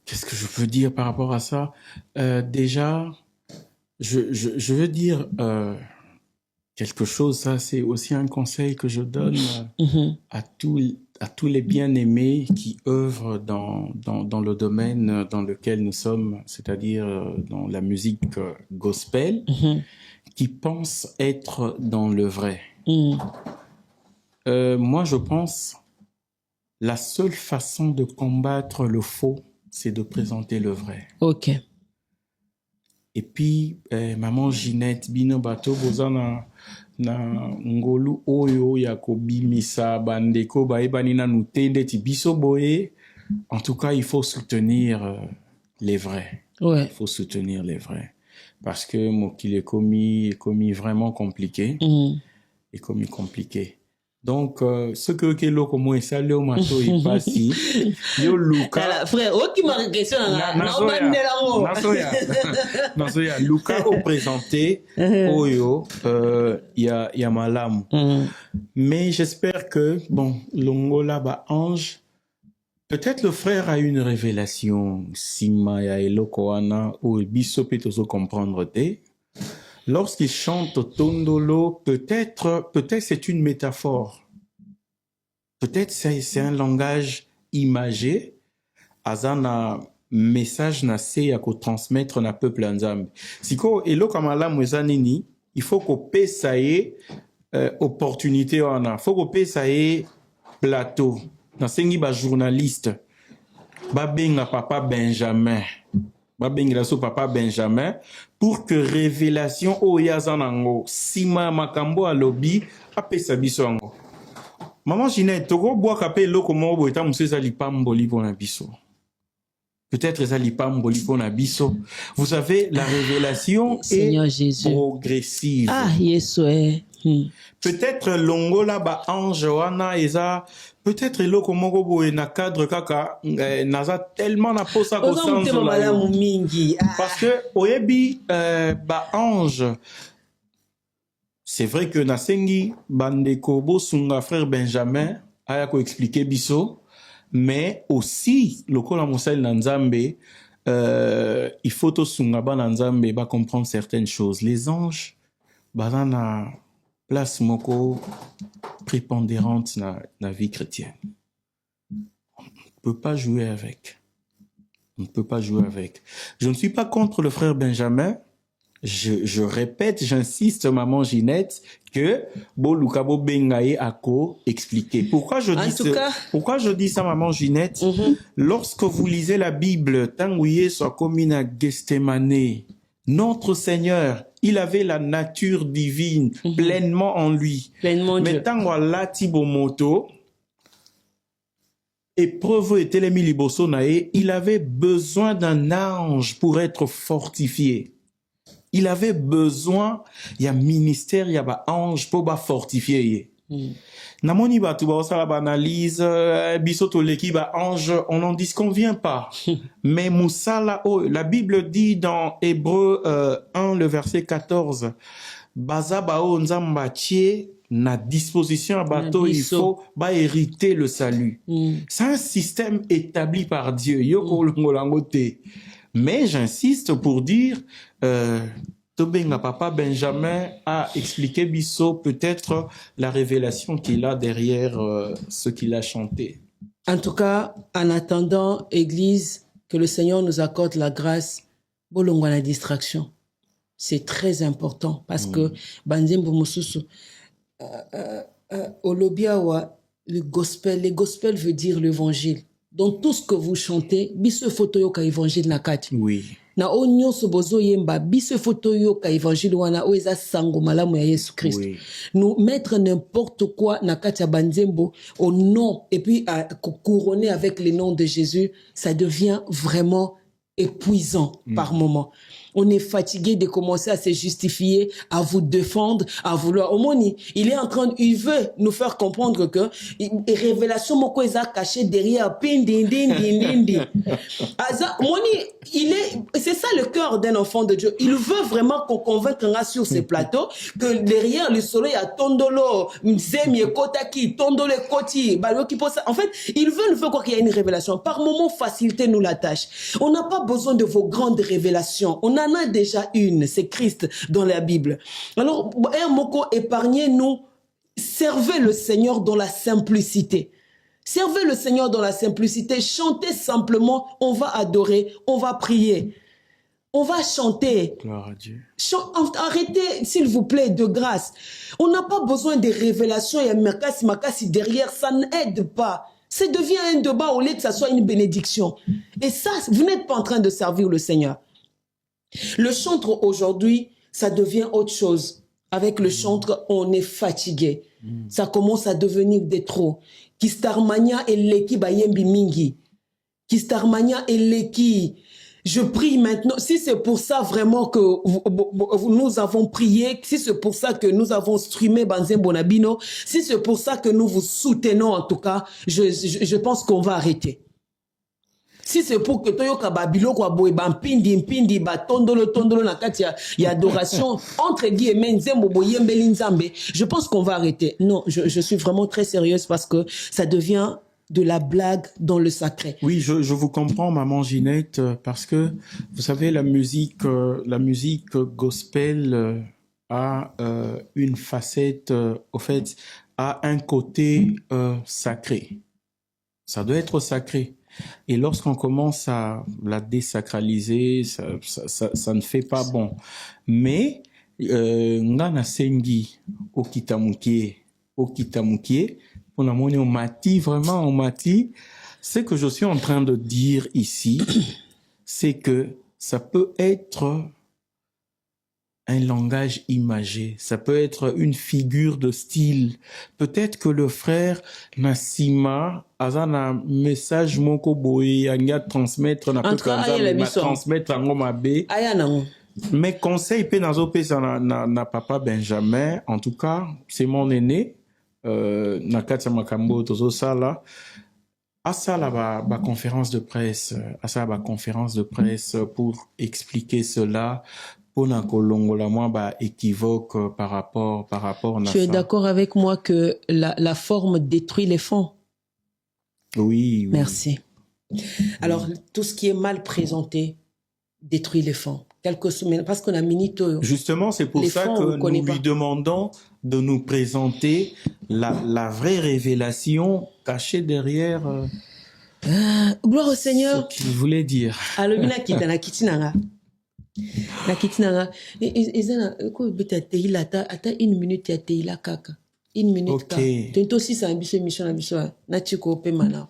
qu'est-ce que je peux dire par rapport à ça? Déjà, je veux dire quelque chose, ça c'est aussi un conseil que je donne à tous les bien-aimés qui œuvrent dans le domaine dans lequel nous sommes, c'est-à-dire dans la musique gospel, qui pensent être dans le vrai. Moi, je pense la seule façon de combattre le faux, c'est de présenter le vrai. Ok. Et puis, maman Ginette, bino bato bozana na ngolu oyo ya kobimisa bandeko baebani na nutende ti biso boye. En tout cas, il faut soutenir les vrais. Ouais. Il faut soutenir les vrais. Parce que mokili est commis vraiment compliqué. Est commis compliqué. Donc, ce que Kelo comme ça le mato il passe yo Luka frère qui m'a question Nasoya Luka au présenté oyo ya malamu. Mais j'espère que bon Longola ba ange peut-être le frère a une révélation sima ya elokoana ou biso petozo comprendre te. Lorsqu'il chante Tondolo, peut-être c'est une métaphore. Peut-être c'est un langage imagé. Azana message na se ya ko transmettre na peuple nzambe. Siko eloko malamu ezanini, il faut ko pesa ye opportunité wana. Faut ko pesa ye plateau. Na sengi ba journaliste. Ba benga papa Benjamin. Papa Benjamin pour que révélation oyazanango sima makambo alobi apesa biso ango. Maman Ginette toko boa kapé loko mo bo eta muso ezali pamboli pona biso. Peut-être ezali pamboli pona biso. Vous savez la révélation Seigneur est Jésus. progressive. Ah Yesue. Peut-être longola ba ange wana eza peut-être eloko moko boye na cadre kaka naza tellement na posa ko sanzola parce que oyebi ba ange c'est vrai que nasengi bandeko bosunga frère Benjamin aya ko expliquer biso mais aussi lokola mosali na nzambe il faut to sunga ba na nzambe ba comprendre certaines choses. Les anges bazana place moko prépondérante dans la vie chrétienne. On ne peut pas jouer avec. On ne peut pas jouer avec. Je ne suis pas contre le frère Benjamin. Je répète, j'insiste, maman Ginette, que Bolukabo Bengaye Ako expliquer. Pourquoi je dis ça, maman Ginette? Lorsque vous lisez la Bible, Tanguye soit commune à Gethsemane, notre Seigneur, il avait la nature divine pleinement en lui. Pleinement mais Dieu. Tango Latibomoto, épreuve était les miliboso nae, il avait besoin d'un ange pour être fortifié. Il avait besoin, il y a ministère, il y a ba ange pour ba fortifier. Namoni batu ba osala ba analyse bisoto leki ba ange, on n'en disconvient pas. Mais Moussala, la Bible dit dans Hébreu 1 le verset 14, baza bao nzamba tie na disposition à bateau, il faut ba hériter le salut. C'est un système établi par Dieu. Yoko longolangote. Mais j'insiste pour dire Tobenga Papa Benjamin a expliqué Bisso peut-être la révélation qu'il a derrière ce qu'il a chanté. En tout cas, en attendant, Église, que le Seigneur nous accorde la grâce, bolongo la distraction. C'est très important parce que Banzembo Mususu, Olobiawa, le gospel veut dire l'évangile. dans tout ce que vous chantez, biso photo yo ka évangile na kati. Oui. Na o nyonso bozo yemba biso photo yo ka évangile wana o eza sango malamu ya Yesu Christ. Oui. Nous mettre n'importe quoi na kati ya banzembo au nom et puis couronner avec le nom de Jésus, ça devient vraiment épuisant par moment. On est fatigué de commencer à se justifier, à vous défendre, à vouloir. Omoni, il est en train, il veut nous faire comprendre que révélation moko eza caché derrière pin din din din din din. Moni, c'est ça le cœur d'un enfant de Dieu. Il veut vraiment qu'on convainque sur ces plateaux que derrière le soleil a tondolo, mzemi kotaki, tondolo koti, balo qui pose. En fait, il veut quoi qu'il y ait une révélation. Par moment, facilitez nous la tâche. On n'a pas besoin de vos grandes révélations. On en a déjà une, c'est Christ dans la Bible. Alors, un moko, épargnez-nous, servez le Seigneur dans la simplicité. Servez le Seigneur dans la simplicité, chantez simplement, on va adorer, on va prier, on va chanter. Gloire à Dieu. Arrêtez, s'il vous plaît, de grâce. On n'a pas besoin de révélations et makasi derrière, ça n'aide pas. Ça devient un débat au lieu que ça soit une bénédiction. Et ça, vous n'êtes pas en train de servir le Seigneur. Le chantre aujourd'hui, ça devient autre chose. Avec le chantre, on est fatigué. Ça commence à devenir des trop. Kistarmania et leki bayembi mingi. Kistarmania et leki. Je prie maintenant. Si c'est pour ça vraiment que nous avons prié, si c'est pour ça que nous avons streamé Banzem Bonabino, si c'est pour ça que nous vous soutenons en tout cas, je pense qu'on va arrêter. Si c'est pour que Toyoka Babilo kwa boy pindi ba tondolo na kati ya adoration entre guillemets nzembo boyembeli nzambe, je pense qu'on va arrêter. Non, je suis vraiment très sérieuse parce que ça devient de la blague dans le sacré. Oui, je vous comprends, maman Ginette, parce que vous savez la musique gospel a une facette, au fait, a un côté sacré. Ça doit être sacré. Et lorsqu'on commence à la désacraliser, ça ne fait pas bon. Mais ngana sengi okitamukie, on a monné au mati, vraiment au mati. Ce que je suis en train de dire ici, c'est que ça peut être un langage imagé, ça peut être une figure de style. Peut-être que le frère Nassima a un message moko boye anga transmettre na peut transmettre en mabe. Mais conseil pe nazo pesa na papa Benjamin, en tout cas, c'est mon aîné na kati makambo tozo sala. Asala ba conférence de presse, pour expliquer cela. Équivoque par rapport à Tu es d'accord avec moi que la forme détruit les fonds? Oui. Merci. Alors, tout ce qui est mal présenté détruit les fonds. Parce qu'on a minito. Justement, c'est pour ça que nous lui demandons de nous présenter la vraie révélation cachée derrière gloire au Seigneur. Ce qu'il voulait dire. Alors, la kitinanga ezana ko beta teila ata une minute ya teila kaka une minute ka tento si ça ambition mission na biso na tiko pe mana.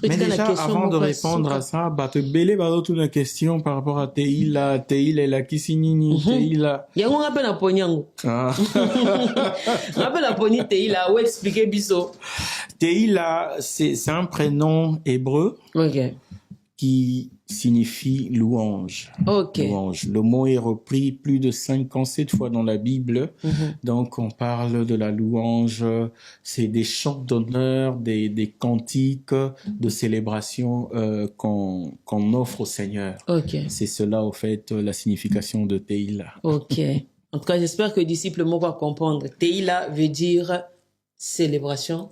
Mais déjà avant de répondre à ça te belé ba d'autres une question par rapport à teila la kisinini teila yango ngape na ponyango ngape na poni teila ou expliquer biso teila c'est un prénom hébreu qui signifie louange. Louange. Le mot est repris plus de 57 fois dans la Bible. Donc, on parle de la louange. C'est des chants d'honneur, des cantiques de célébration qu'on offre au Seigneur. C'est cela, au fait, la signification de Teila. En tout cas, j'espère que le disciple va comprendre. Teila veut dire célébration,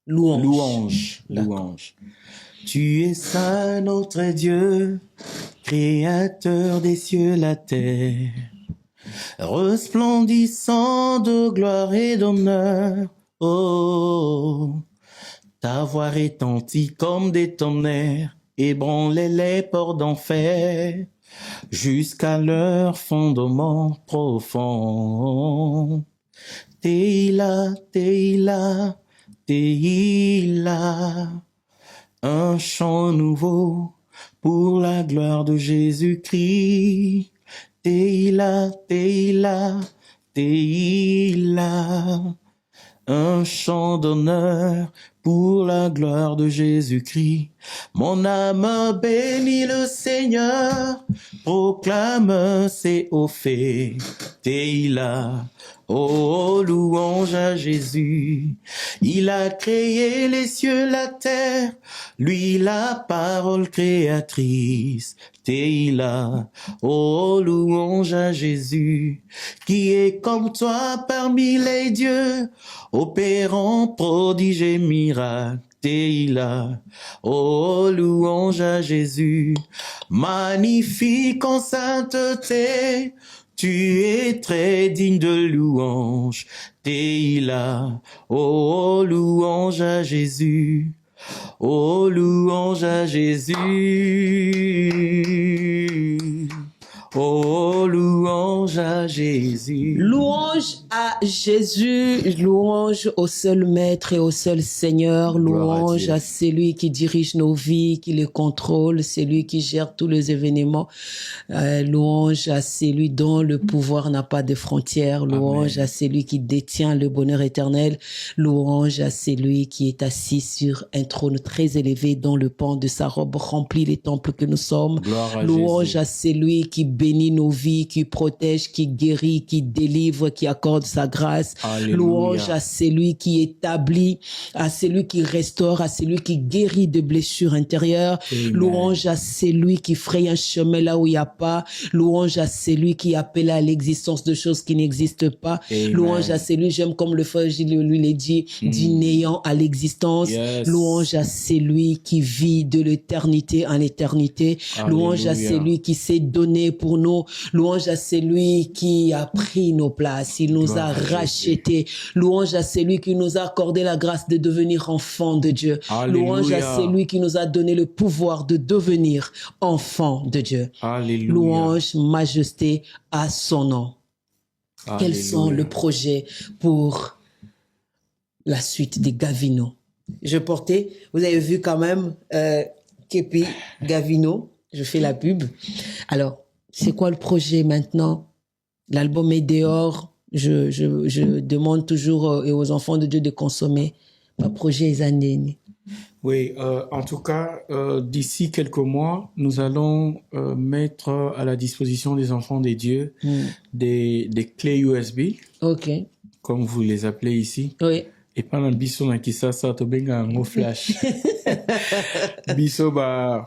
louange. Louange. Tu es saint, notre Dieu, créateur des cieux, la terre, resplendissant de gloire et d'honneur. Oh, ta voix retentit comme des tonnerres, ébranlait les ports d'enfer, jusqu'à leur fondement profond. Teila, Teila, Teila. un chant nouveau pour la gloire de Jésus-Christ. Teila, Teila, Teila. Un chant d'honneur pour la gloire de Jésus-Christ. Mon âme bénit le Seigneur, proclame ses hauts faits. Teila, oh louange à Jésus. Il a créé les cieux, la terre, lui la parole créatrice. Teila, oh louange à Jésus, qui est comme toi parmi les dieux, opérant prodiges et miracles. Teila, oh louange à Jésus, magnifique en sainteté, tu es très digne de louange. Teila, oh louange à Jésus, oh louange à Jésus. Oh, louange à Jésus. Louange à Jésus, louange au seul Maître et au seul Seigneur, louange à celui qui dirige nos vies, qui les contrôle, celui qui gère tous les événements, louange à celui dont le pouvoir n'a pas de frontières, louange à celui qui détient le bonheur éternel, louange à celui qui est assis sur un trône très élevé dont le pan de sa robe remplit les temples que nous sommes, louange à celui qui bénit nos vies, qui protège, qui guérit, qui délivre, qui accorde sa grâce. Alléluia. Louange à celui qui établit, à celui qui restaure, à celui qui guérit de blessures intérieures. Amen. Louange à celui qui fraye un chemin là où il n'y a pas. Louange à celui qui appelle à l'existence de choses qui n'existent pas. Amen. Louange à celui, j'aime comme le frère Gilles lui l'a dit, du néant à l'existence. Yes. Louange à celui qui vit de l'éternité en éternité. Alléluia. Louange à celui qui s'est donné pour nous. Louange à celui qui a pris nos places. Il nous a rachetés. Louange à celui qui nous a accordé la grâce de devenir enfants de Dieu. Alléluia. Louange à celui qui nous a donné le pouvoir de devenir enfants de Dieu. Alléluia. Louange, majesté à son nom. Alléluia. Quels sont les projets pour la suite des Gavino? Je portais, vous avez vu quand même, Kepi Gavino, je fais la pub. Alors, c'est quoi le projet maintenant? L'album est dehors. Je demande toujours aux enfants de Dieu de consommer. Ma projet est années. Oui, en tout cas, d'ici quelques mois, nous allons mettre à la disposition des enfants des dieux des clés USB, Ok. comme vous les appelez ici. Oui. Et pendant biso na kisasa to benga ngo flash. biso ba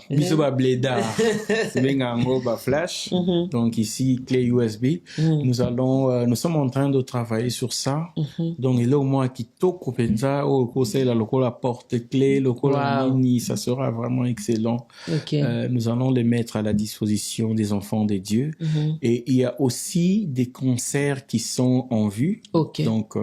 bleda. To benga ngo ba flash. Donc ici clé USB. Nous sommes en train de travailler sur ça. Donc là au moins kitoko penza au conseil la lokola porte clé, lokola mini, ça sera vraiment excellent. Okay. Nous allons les mettre à la disposition des enfants des dieux. Et il y a aussi des concerts qui sont en vue. Okay. Donc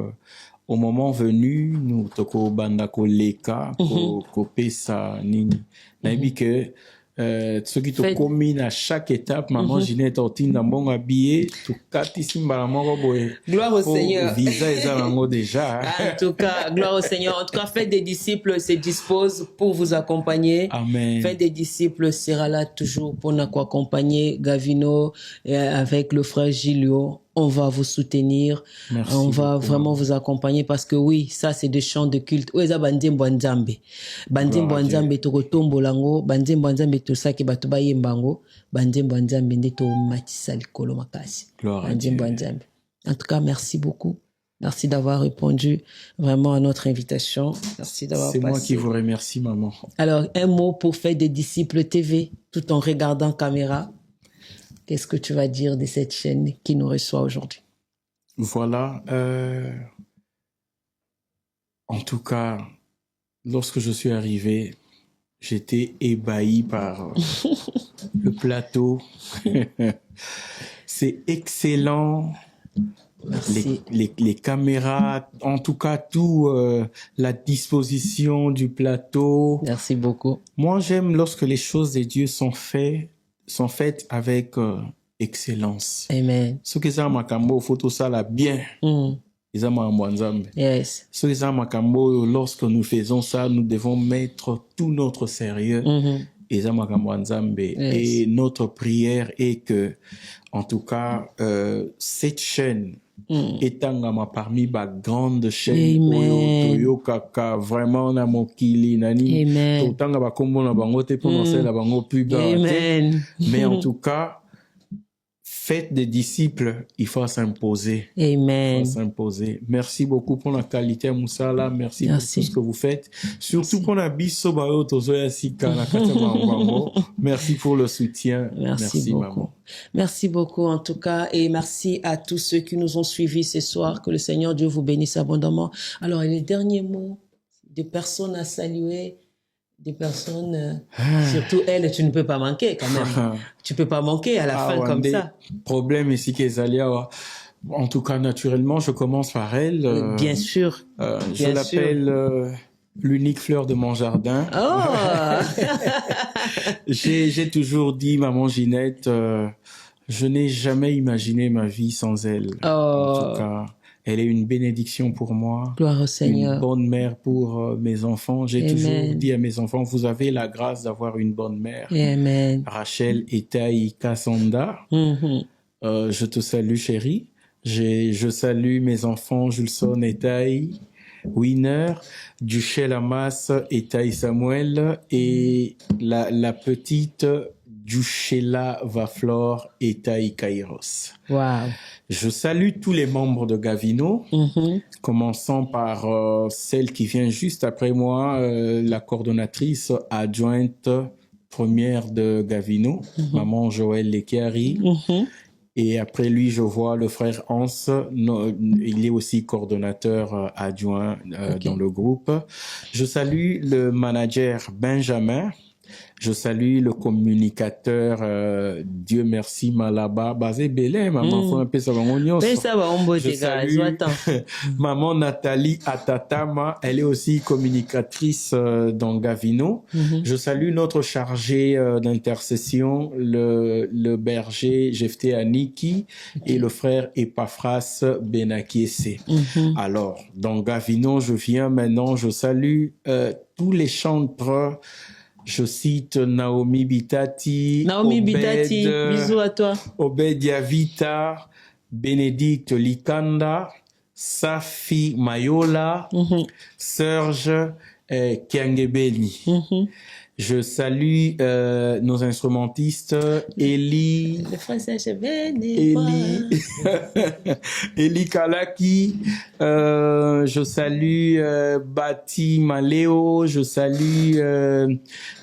au moment venu, nous toko banda ko leka ko pesa nini. Nabi que ceux qui te commune à chaque étape, maman Ginette Ortine d'ambon habillé, tout kati simbala moko boy. Gloire au Seigneur. Visa ezango déjà. En tout cas, gloire au Seigneur. En tout cas, Fête des disciples se dispose pour vous accompagner. Amen. Fête des disciples sera là toujours pour nous accompagner. Gavino avec le frère Gilio. On va vous soutenir. Merci on va beaucoup. vraiment vous accompagner parce que oui, ça c'est des chants de culte. Oeza bandimbo nzambe. Bandimbo nzambe to kotombo lango, bandimbo nzambe to saki bato ba yembango, bandimbo nzambe nde to matisa likolo makasi. Bandimbo nzambe. En tout cas, merci beaucoup. Merci d'avoir répondu vraiment à notre invitation. Merci d'avoir passé. C'est moi qui vous remercie, maman. Alors, un mot pour faire des disciples TV, tout en regardant caméra. Qu'est-ce que tu vas dire de cette chaîne qui nous reçoit aujourd'hui? Voilà. En tout cas, lorsque je suis arrivé, j'étais ébahi par le plateau. C'est excellent. Les caméras, en tout cas, tout, la disposition du plateau. Merci beaucoup. Moi, j'aime lorsque les choses de Dieu sont faites avec excellence. Amen. Ce que ça makambo faut tout ça là bien. eza makambo ya Nzambe. Yes. So eza makambo oyo, lorsque nous faisons ça, nous devons mettre tout notre sérieux. Eza makambo ya Nzambe. Yes. Et notre prière est que, en tout cas, cette chaîne etangama parmi ba grande chaîne oyo toyokaka vraiment na mokili nani totanga ba kombo na bango te pour la bango pub. Mais en tout cas, faites des disciples, il faut s'imposer. Amen. Il faut s'imposer. Merci beaucoup pour la qualité Moussala. Merci pour tout ce que vous faites. Surtout pour la biso bayo tozoya sika na kata bango. Merci pour le soutien. Merci beaucoup. Maman. Merci beaucoup en tout cas et merci à tous ceux qui nous ont suivis ce soir. Que le Seigneur Dieu vous bénisse abondamment. Alors, les derniers mots des personnes à saluer. Des personnes, surtout elle, tu ne peux pas manquer quand même. Tu peux pas manquer à la fin comme ça. Problème ici qu'Ezalia. En tout cas, naturellement, je commence par elle. Bien sûr. Je l'appelle l'unique fleur de mon jardin. Oh. J'ai toujours dit, maman Ginette, je n'ai jamais imaginé ma vie sans elle. Oh. En tout cas. Elle est une bénédiction pour moi. Gloire au Seigneur. Une bonne mère pour mes enfants. J'ai toujours dit à mes enfants, vous avez la grâce d'avoir une bonne mère. Amen. Rachel Etaï Kassanda. Je te salue, chérie. Je salue mes enfants, Julson Etaï, Winner, Duchel Amas Etaï Samuel et la petite Duchela Vaflor Etaï Kairos. Wow. Je salue tous les membres de Gavino, commençant par celle qui vient juste après moi, la coordonnatrice adjointe première de Gavino, maman Joël Lekiari. Et après lui, je vois le frère Hans, il est aussi coordonnateur adjoint dans le groupe. Je salue le manager Benjamin. Je salue le communicateur, Dieu merci, Malaba, basé Belém, maman, faut un peu ça va mon Je salue maman Nathalie Atatama, elle est aussi communicatrice dans Gavino. Je salue notre chargé d'intercession, le berger Jefté Aniki et le frère Epaphras Benakiese. Alors, dans Gavino, je viens maintenant, je salue tous les chantres. Je cite Naomi Bitati, bisous à toi. Obed Yavita, Bénédicte Likanda, Safi Mayola, Serge Kiangebeni. Je salue nos instrumentistes, Eli, Eli Kalaki, je salue Bati Maleo, je salue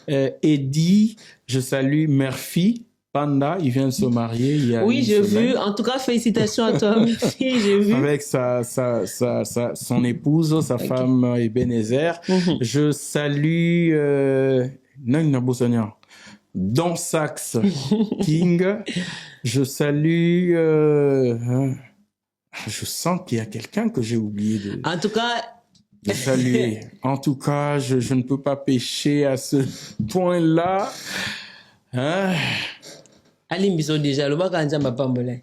Eddie, je salue Murphy. Panda, il vient de se marier. Oui, j'ai vu. En tout cas, félicitations à toi, Murphy, j'ai vu. Avec son épouse, sa femme Ebenezer. Je salue Don Sax King. Je salue... je sens qu'il y a quelqu'un que j'ai oublié de... En tout cas... de saluer. En tout cas, je ne peux pas pécher à ce point-là. Hein? Alim biso déjà, le baka nzamba pambola.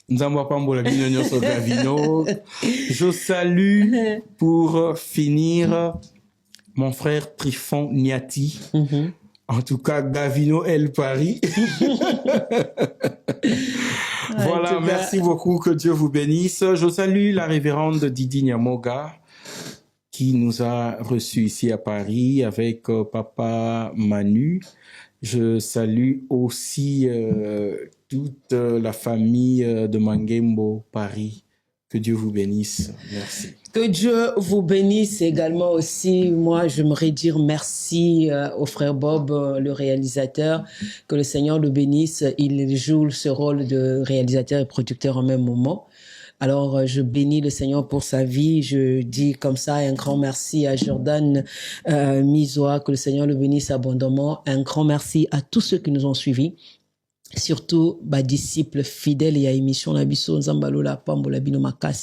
Nzamba pambola binonyo so Gavino. Je salue pour finir mon frère Trifon Niati. En tout cas, Gavino El Paris. Voilà, merci beaucoup, que Dieu vous bénisse. Je salue la révérende Didi Nyamoga qui nous a reçus ici à Paris avec papa Manu. Je salue aussi toute la famille de Mangembo, Paris. Que Dieu vous bénisse. Merci. Que Dieu vous bénisse également aussi. Moi, j'aimerais dire merci au frère Bob, le réalisateur. Que le Seigneur le bénisse. Il joue ce rôle de réalisateur et producteur en même moment. Alors, je bénis le Seigneur pour sa vie. Je dis comme ça un grand merci à Jordan Mizoa, que le Seigneur le bénisse abondamment. Un grand merci à tous ceux qui nous ont suivis. Surtout, disciples fidèles et à émission la biso Nzambalola Pambola Bino Makasi.